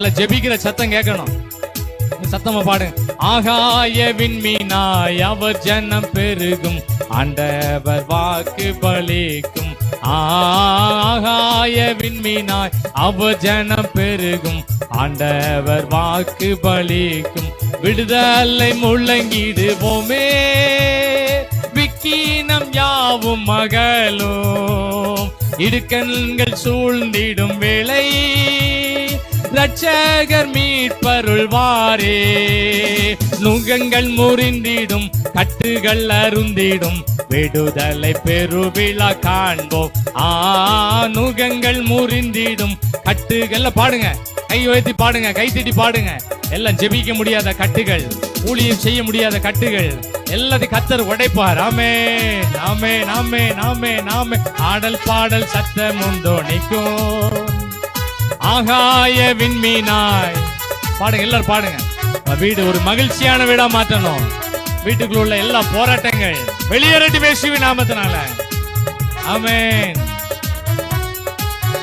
ஜெபிக்கிற சத்தம் கேட்கணும். சத்தமா பாடுங்க. ஆகாய விண்மீனாய் அவர் ஜனம் பெருகும், ஆண்டவர் வாக்கு பலிக்கும். ஆகாய விண்மீனாய் அவர் ஜனம் பெருகும், ஆண்டவர் வாக்கு பலிக்கும். விடுதலை முழங்கிடுவோமே, விக்கீனம் யாவும் மகளும். இடுக்கண்கள் சூழ்ந்திடும் வேளை ரட்சகர் மீட்பருள்வாரே. நுகங்கள் முறிந்திடும், கட்டுகள் அருந்திடும், விடுதலை பெருவிழா காண்போம். நுகங்கள் முறிந்திடும், கட்டுகள் பாடுங்க, கை உயர்த்தி பாடுங்க, கை தட்டி பாடுங்க. எல்லாம் ஜெபிக்க முடியாத கட்டுகள், ஊழியம் செய்ய முடியாத கட்டுகள் எல்லாத்தையும் கர்த்தர் உடைப்பார். ஆமென், ஆமென், ஆமென், ஆமென், ஆமென். ஆடல் பாடல் சத்தம் உண்டோனிக்கும். ஆகாய விண்மீனாய் பாடுங்க, எல்லாரும் பாடுங்க. வீடு ஒரு மகிழ்ச்சியான வீடா மாற்றணும். வீட்டுக்குள்ள உள்ள எல்லா போராட்டங்கள் வெளியேறட்டி பேசுவி நாமத்தினால. ஆமென்,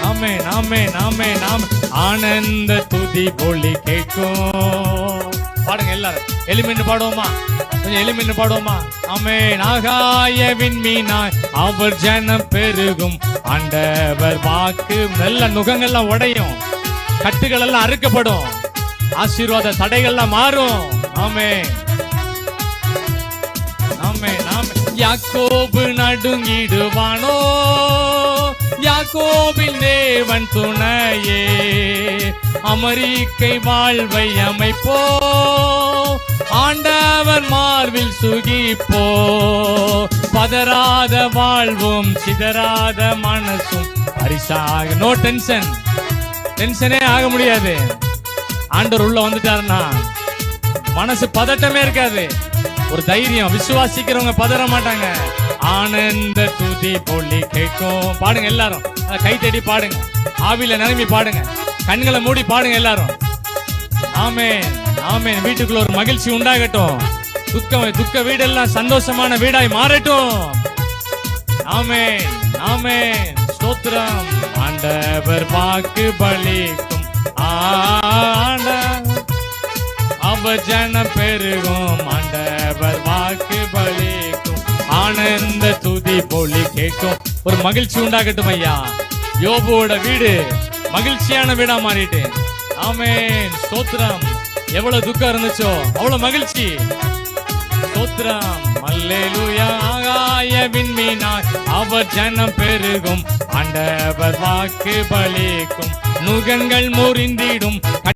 ஆமென், ஆமென், ஆமென், ஆமென். ஆனந்த துதி பொலி கேட்கும். பாடுங்க எல்லாரும். எளிமைன்னு பாடுவோமா? கொஞ்சம் எளிமைன்னு பாடுவோமா? ஆமென். ஆகாய விண்மீனாய் அவர் ஜனம் பெருகும், ஆண்டவர் வாக்கு. நல்ல நுகங்கள்லாம் உடையும், கட்டுகள் எல்லாம் அறுக்கப்படும், ஆசீர்வாத தடைகள்லாம் மாறும். ஆமென், ஆமென், ஆமென். யாக்கோபு நடுங்கிடுவானோ, யாக்கோபின் தேவன் துணையே. அமெரிக்கை வாழ்வை அமைப்போ, ஆண்டவர் மார்பில் சுகிப்போ. பதறாத வாழ்வும் சிதறாத மனசும் பரிசாக. நோ டென்ஷன், டென்ஷனே ஆக முடியாது. ஆண்டவர் உள்ள வந்துட்டாருன்னா மனசு பதட்டமே இருக்காது. ஒரு தைரியம், விசுவாசிக்கிறவங்க பதற மாட்டாங்க. ஆனந்த துதி பொலி கேட்கும். பாடுங்க எல்லாரும், கை தேடி பாடுங்க, ஆவியில நிரம்பி பாடுங்க, கண்களை மூடி பாடுங்க எல்லாரும். ஆமென், ஆமென். வீட்டுக்குள்ள ஒரு மகிழ்ச்சி உண்டாகட்டும். துக்க வீடெல்லாம் சந்தோஷமான வீடாய் மாறட்டும். ஆமென், ஆமென். ஸ்தோத்திரம். ஆண்டவர் வாக்கு பலிக்கும், அவர் ஜனம் பெருகும், ஆண்டவர் வாக்கு பலிக்கும். ஆனந்த துதி பொலி கேட்கும். ஒரு மகிழ்ச்சி உண்டாகட்டும் ஐயா. யோபுவோட வீடு மகிழ்ச்சியான வீடா மாறிட்டு. ஆமென், ஸ்தோத்திரம். எவ்வளவு துக்கம் இருந்துச்சோ அவ்வளவு மகிழ்ச்சி. ஸ்தோத்திரம். அல்லேலூயா. ஆகாய விண்மீனாய் அவர் ஜனம் பெருகும், ஆண்டவர் வாக்கு பலிக்கும். நுகங்கள் முறிந்திடும்,